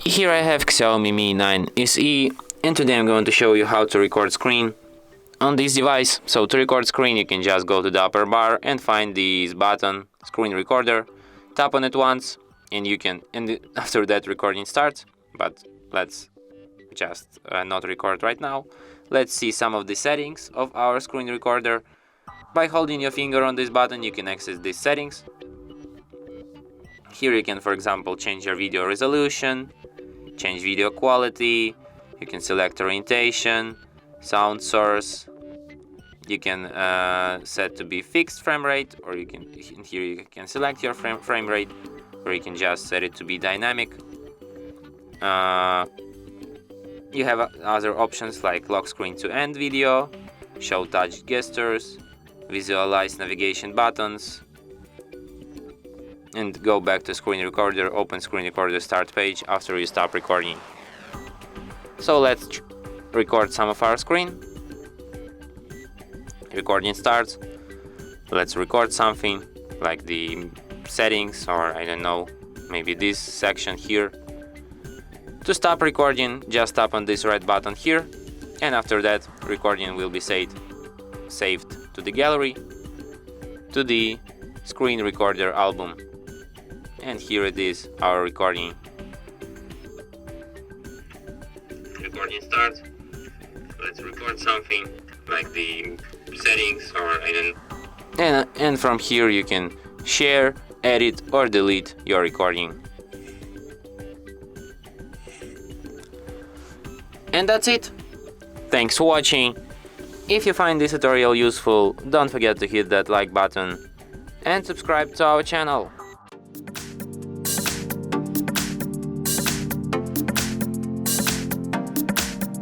Here I have XIAOMI Mi 9 SE, and today I'm going to show you how to record screen on this device. So to record screen, you can just go to the upper bar and find this button, screen recorder, tap on it once, and you can, after that recording starts. But let's just not record right now. Let's see some of the settings of our screen recorder. By holding your finger on this button, you can access these settings. Here you can, for example, change your video resolution, change video quality, you can select orientation, sound source, you can set to be fixed frame rate, or you can, in here you can select your frame rate, or you can just set it to be dynamic. You have other options like lock screen to end video, show touch gestures, visualize navigation buttons, and go back to screen recorder, open screen recorder start page after you stop recording. So let's record some of our screen. Recording starts. Let's record something like the settings, or I don't know, maybe this section here. To stop recording, just tap on this red button here, and after that recording will be saved to the gallery, to the screen recorder album. And here it is, our recording. Recording starts. Let's record something like the settings, or I don't know. And from here you can share, edit, or delete your recording. And that's it. Thanks for watching. If you find this tutorial useful, don't forget to hit that like button and subscribe to our channel.